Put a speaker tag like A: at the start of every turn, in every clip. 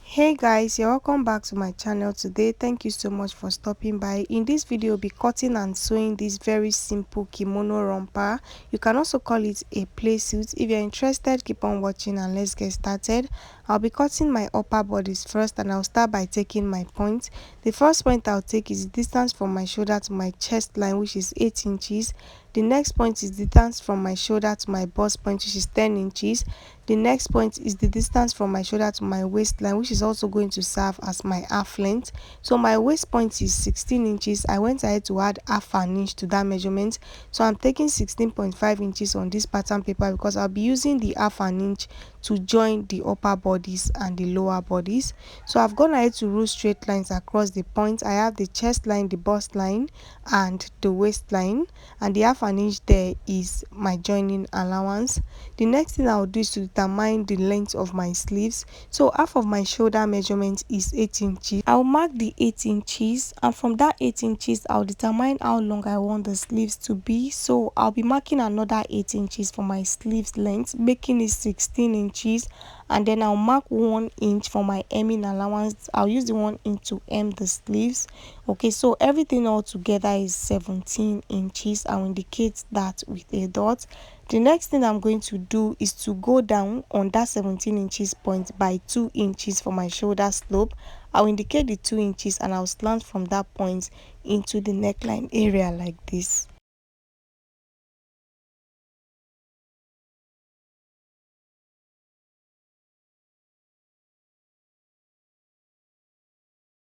A: Hey guys, you're welcome back to my channel today. Thank you so much for stopping by. In this video, we'll be cutting and sewing this very simple kimono romper. You can also call it a playsuit. If you're interested, keep on watching and let's get started. I'll be cutting my upper bodies first, and I'll start by taking my point. The first point I'll take is the distance from my shoulder to my chest line, which is 8 inches. The next point is the distance from my shoulder to my bust point, which is 10 inches. The next point is the distance from my shoulder to my waistline, which is also going to serve as my half length. So my waist point is 16 inches. I went ahead to add half an inch to that measurement. So I'm taking 16.5 inches on this pattern paper because I'll be using the half an inch to join the upper bodies and the lower bodies. So I've gone ahead to rule straight lines across the point. I have the chest line, the bust line, and the waistline, and the half an inch there is my joining allowance. The next thing I'll do is to determine the length of my sleeves. So half of my shoulder measurement is 8 inches. I'll mark the 8 inches, and from that 8 inches I'll determine how long I want the sleeves to be. So I'll be marking another 8 inches for my sleeves length, making it 16 inches, and then I'll mark 1 inch for my hemming allowance. I'll use the 1 inch to hem the sleeves. Okay, so everything all together is 17 inches. I'll indicate that with a dot. The next thing I'm going to do is to go down on that 17 inches point by 2 inches for my shoulder slope. I'll indicate the 2 inches and I'll slant from that point into the neckline area like this.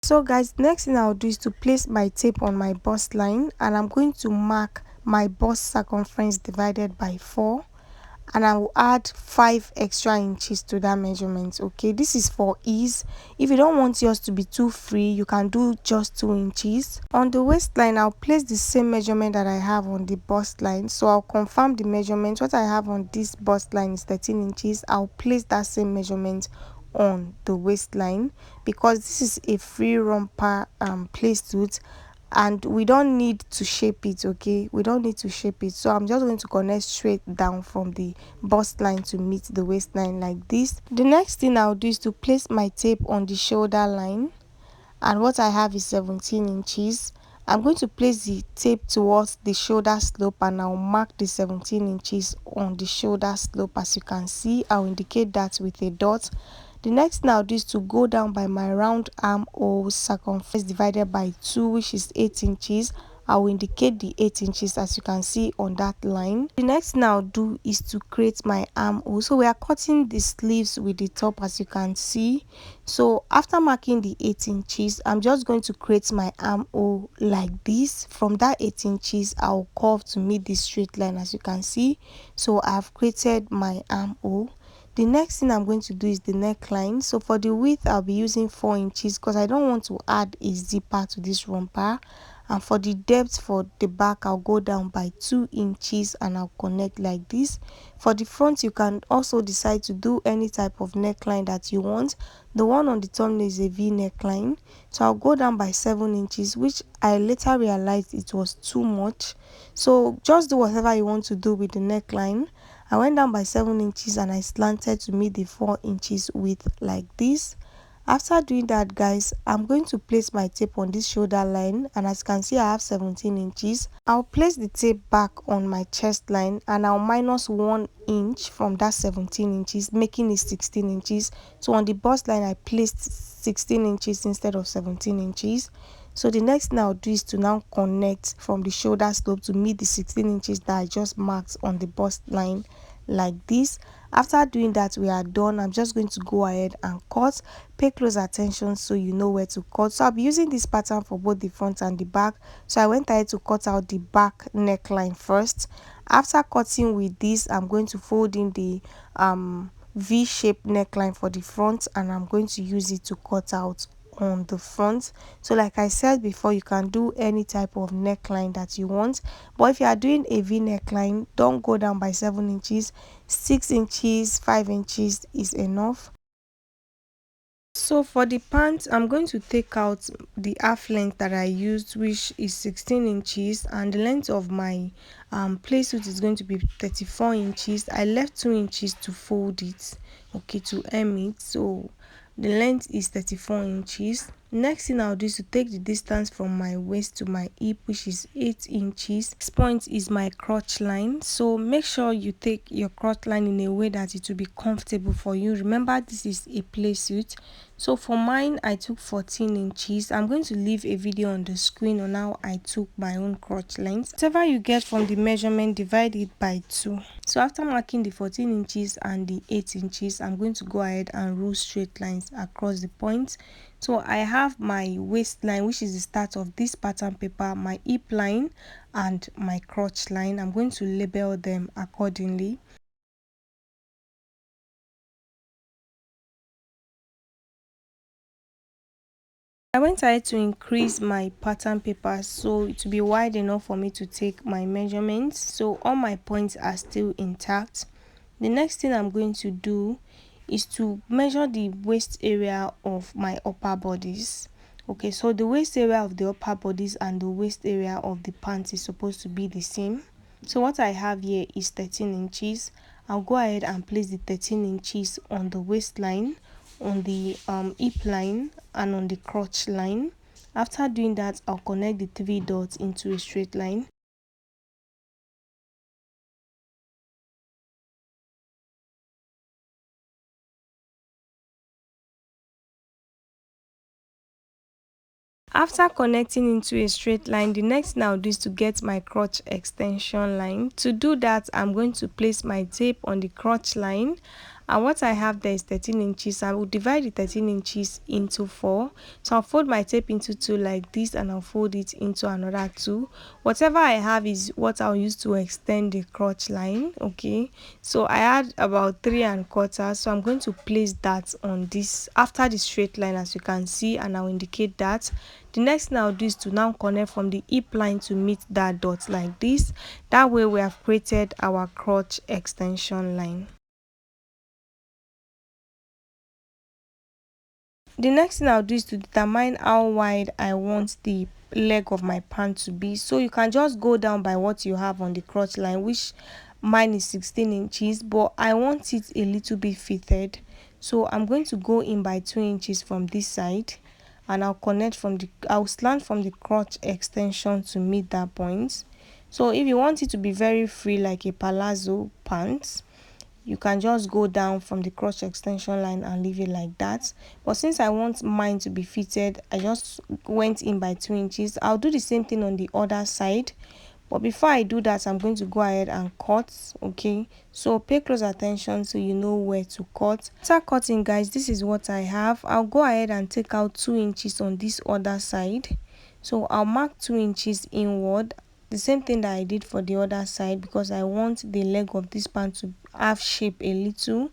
A: So guys, next thing I'll do is to place my tape on my bust line, and I'm going to mark my bust circumference divided by 4, and I will add 5 extra inches to that measurement. Okay, this is for ease. If you don't want yours to be too free, you can do just 2 inches. On the waistline, I'll place the same measurement that I have on the bust line. So I'll confirm the measurement. What I have on this bust line is 13 inches. I'll place that same measurement on the waistline because this is a free romper playsuit, and we don't need to shape it. Okay, we don't need to shape it, so I'm just going to connect straight down from the bust line to meet the waistline like this. The next thing I'll do is to place my tape on the shoulder line, and what I have is 17 inches. I'm going to place the tape towards the shoulder slope, and I'll mark the 17 inches on the shoulder slope. As you can see, I'll indicate that with a dot. The next thing I'll do is to go down by my round armhole circumference divided by 2, which is 8 inches. I will indicate the 8 inches as you can see on that line. The next thing I'll do is to create my armhole. So we are cutting the sleeves with the top, as you can see. So after marking the 8 inches, I'm just going to create my armhole like this. From that 8 inches, I'll curve to meet this straight line, as you can see. So I've created my armhole. The next thing I'm going to do is the neckline. So for the width, I'll be using 4 inches because I don't want to add a zipper to this romper. And for the depth for the back, I'll go down by 2 inches and I'll connect like this. For the front, you can also decide to do any type of neckline that you want. The one on the thumbnail is a V neckline, so I'll go down by 7 inches, which I later realized it was too much. So just do whatever you want to do with the neckline. I went down by 7 inches and I slanted to meet the 4 inches width like this. After doing that, guys, I'm going to place my tape on this shoulder line, and as you can see, I have 17 inches. I'll place the tape back on my chest line and I'll minus 1 inch from that 17 inches, making it 16 inches. So on the bust line, I placed 16 inches instead of 17 inches. So the next thing I'll do is to now connect from the shoulder slope to meet the 16 inches that I just marked on the bust line like this. After doing that, we are done. I'm just going to go ahead and cut. Pay close attention so you know where to cut. So I'll be using this pattern for both the front and the back. So I went ahead to cut out the back neckline first. After cutting with this, I'm going to fold in the V-shaped neckline for the front, and I'm going to use it to cut out on the front. So like I said before, you can do any type of neckline that you want, but if you are doing a v neckline, don't go down by 7 inches. 6 inches, 5 inches is enough. So for the pants, I'm going to take out the half length that I used, which is 16 inches, and the length of my playsuit is going to be 34 inches. I left 2 inches to fold it, okay, to hem it. So the length is 34 inches. Next thing I'll do is to take the distance from my waist to my hip, which is 8 inches. This point is my crotch line, so make sure you take your crotch line in a way that it will be comfortable for you. Remember, this is a playsuit. So for mine, I took 14 inches. I'm going to leave a video on the screen on how I took my own crotch length. Whatever you get from the measurement, divide it by 2. So after marking the 14 inches and the 8 inches, I'm going to go ahead and rule straight lines across the points. So I have my waistline, which is the start of this pattern paper, my hip line and my crotch line. I'm going to label them accordingly. I went ahead to increase my pattern paper so it will be wide enough for me to take my measurements. So all my points are still intact. The next thing I'm going to do is to measure the waist area of my upper bodies. Okay, so the waist area of the upper bodies and the waist area of the pants is supposed to be the same. So what I have here is 13 inches. I'll go ahead and place the 13 inches on the waistline, on the hip line and on the crotch line. After doing that, I'll connect the 3 dots into a straight line. After connecting into a straight line, the next thing I'll do is to get my crotch extension line. To do that, I'm going to place my tape on the crotch line, and what I have there is 13 inches. I will divide the 13 inches into 4. So I'll fold my tape into 2 like this, and I'll fold it into another 2. Whatever I have is what I'll use to extend the crotch line. Okay, so I had about 3¼ so I'm going to place that on this after the straight line, as you can see, and I'll indicate that. The next thing I'll do is to now connect from the hip line to meet that dot like this. That way we have created our crotch extension line. The next thing I'll do is to determine how wide I want the leg of my pant to be. So you can just go down by what you have on the crotch line, which mine is 16 inches, but I want it a little bit fitted. So I'm going to go in by 2 inches from this side, and I'll slant from the crotch extension to meet that point. So if you want it to be very free like a palazzo pants, you can just go down from the crotch extension line and leave it like that. But since I want mine to be fitted, I just went in by 2 inches. I'll do the same thing on the other side, but before I do that, I'm going to go ahead and cut. Okay, so pay close attention so you know where to cut. After cutting, guys, this is what I have. I'll go ahead and take out 2 inches on this other side. So I'll mark 2 inches inward, the same thing that I did for the other side, because I want the leg of this pant to have shape a little.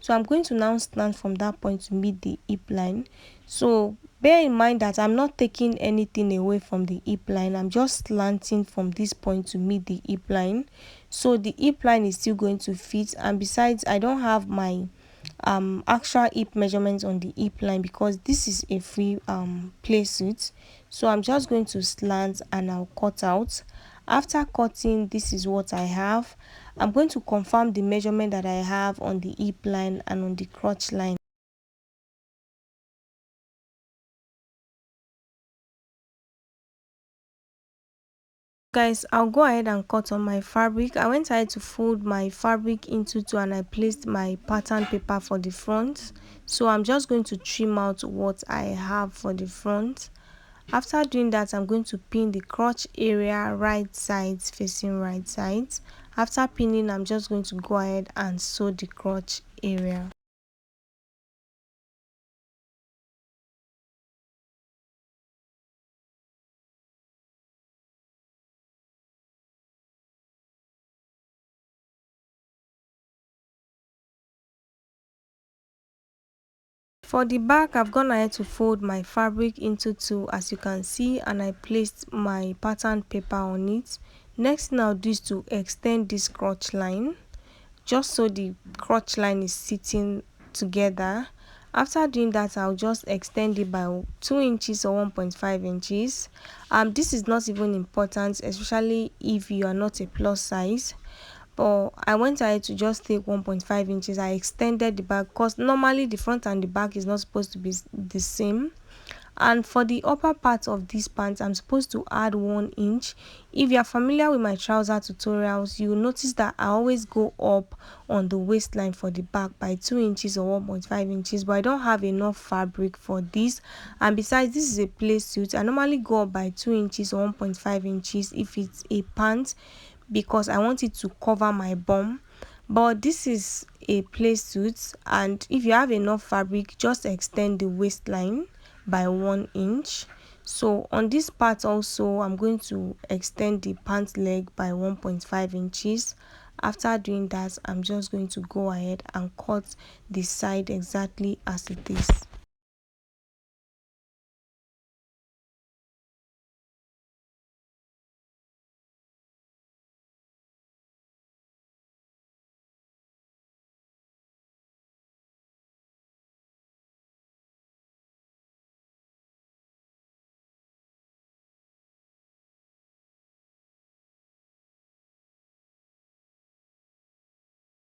A: So I'm going to now stand from that point to meet the hip line. So bear in mind that I'm not taking anything away from the hip line. I'm just slanting from this point to meet the hip line. So the hip line is still going to fit, and besides, I don't have my actual hip measurements on the hip line because this is a free play suit. So I'm just going to slant and I'll cut out. After cutting, this is what I have. I'm going to confirm the measurement that I have on the hip line and on the crotch line. Guys, I'll go ahead and cut on my fabric. I went ahead to fold my fabric into 2, and I placed my pattern paper for the front. So I'm just going to trim out what I have for the front. After doing that, I'm going to pin the crotch area right sides facing right sides. After pinning, I'm just going to go ahead and sew the crotch area. For the back, I've gone ahead to fold my fabric into two, as you can see, and I placed my pattern paper on it. Next thing I'll do is to extend this crotch line, just so the crotch line is sitting together. After doing that, I'll just extend it by 2 inches or 1.5 inches. This is not even important, especially if you are not a plus size, but I went ahead to just take 1.5 inches. I extended the back because normally the front and the back is not supposed to be the same. And for the upper part of this pants, I'm supposed to add 1 inch. If you are familiar with my trouser tutorials, you will notice that I always go up on the waistline for the back by 2 inches or 1.5 inches, but I don't have enough fabric for this. And besides, this is a play suit. I normally go up by 2 inches or 1.5 inches if it's a pant, because I want it to cover my bum. But this is a play suit, and if you have enough fabric, just extend the waistline by 1 inch. So on this part also, I'm going to extend the pant leg by 1.5 inches. After doing that, I'm just going to go ahead and cut the side exactly as it is.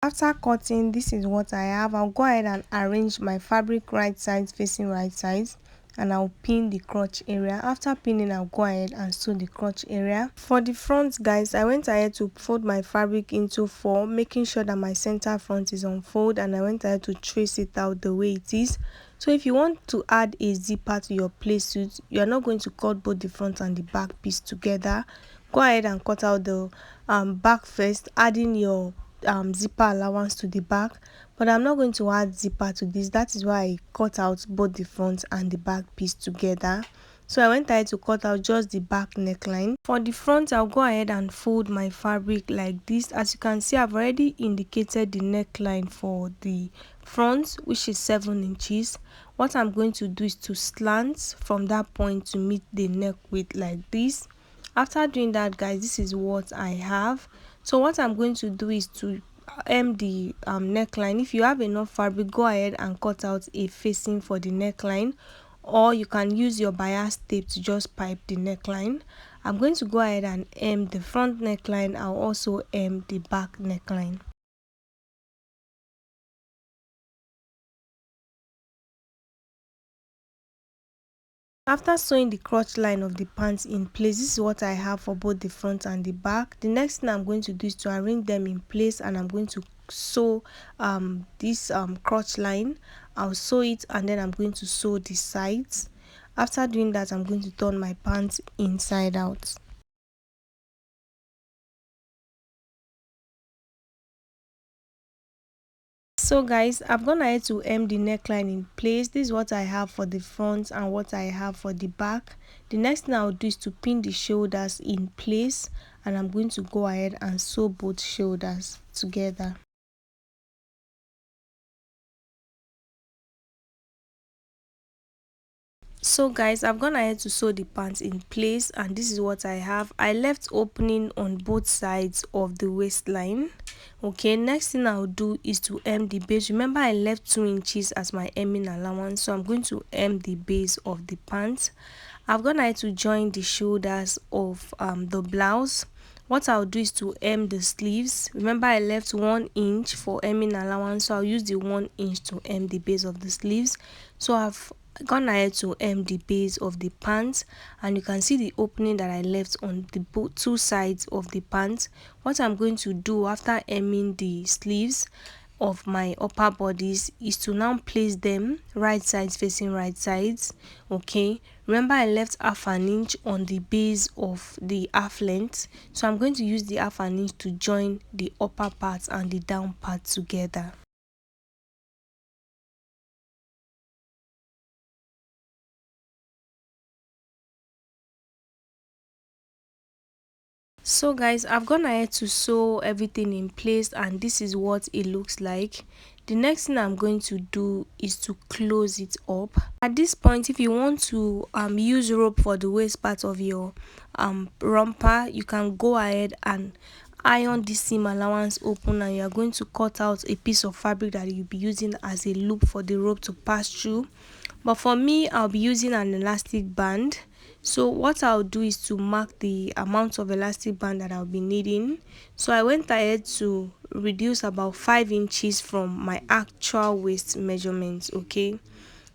A: After cutting, this is what I have. I'll go ahead and arrange my fabric right sides facing right sides, and I'll pin the crotch area. After pinning, I'll go ahead and sew the crotch area. For the front, guys, I went ahead to fold my fabric into 4, making sure that my center front is on fold, and I went ahead to trace it out the way it is. So if you want to add a zipper to your play suit, you are not going to cut both the front and the back piece together. Go ahead and cut out the back first, adding your zipper allowance to the back. But I'm not going to add zipper to this. That is why I cut out both the front and the back piece together. So I went ahead to cut out just the back neckline. For the front, I'll go ahead and fold my fabric like this. As you can see, I've already indicated the neckline for the front, which is 7 inches. What I'm going to do is to slant from that point to meet the neck width like this. After doing that, guys, this is what I have. So what I'm going to do is to hem the neckline. If you have enough fabric, go ahead and cut out a facing for the neckline, or you can use your bias tape to just pipe the neckline. I'm going to go ahead and hem the front neckline. I'll also hem the back neckline. After sewing the crotch line of the pants in place, this is what I have for both the front and the back. The next thing I'm going to do is to arrange them in place, and I'm going to sew this crotch line. I'll sew it, and then I'm going to sew the sides. After doing that, I'm going to turn my pants inside out. So guys, I've gone ahead to hem the neckline in place. This is what I have for the front and what I have for the back. The next thing I'll do is to pin the shoulders in place, and I'm going to go ahead and sew both shoulders together. So guys, I've gone ahead to sew the pants in place, and this is what I have. I left opening on both sides of the waistline. Okay, next thing I'll do is to hem the base. Remember, I left 2 inches as my hemming allowance, so I'm going to hem the base of the pants. I've gone ahead to join the shoulders of the blouse. What I'll do is to hem the sleeves. Remember, I left 1 inch for hemming allowance, so I'll use the 1 inch to hem the base of the sleeves. So I've gone ahead to hem the base of the pants, and you can see the opening that I left on the two sides of the pants. What I'm going to do after hemming the sleeves of my upper bodies is to now place them right sides facing right sides. Okay, remember I left half an inch on the base of the half length, so I'm going to use the half an inch to join the upper part and the down part together. So guys, I've gone ahead to sew everything in place and this is what it looks like. The next thing I'm going to do is to close it up. At this point, if you want to use rope for the waist part of your romper, you can go ahead and iron this seam allowance open, and you're going to cut out a piece of fabric that you'll be using as a loop for the rope to pass through. But for me, I'll be using an elastic band. So what I'll do is to mark the amount of elastic band that I'll be needing. So I went ahead to reduce about 5 inches from my actual waist measurements. Okay,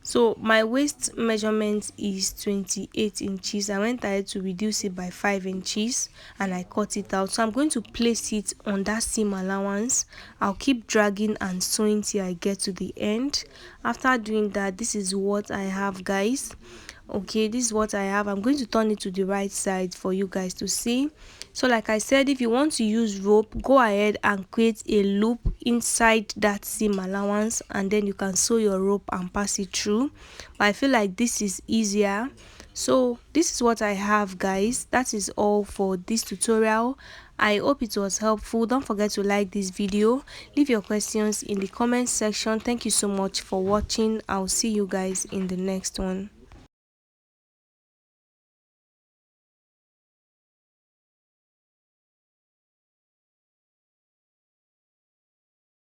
A: so my waist measurement is 28 inches. I went ahead to reduce it by 5 inches and I cut it out. So I'm going to place it on that seam allowance. I'll keep dragging and sewing till I get to the end. After doing that, this is what I have, guys. Okay, this is what I have. I'm going to turn it to the right side for you guys to see. So like I said, if you want to use rope, go ahead and create a loop inside that seam allowance and then you can sew your rope and pass it through. But I feel like this is easier. So this is what I have, guys. That is all for this tutorial. I hope it was helpful. Don't forget to like this video, leave your questions in the comment section. Thank you so much for watching. I'll see you guys in the next one.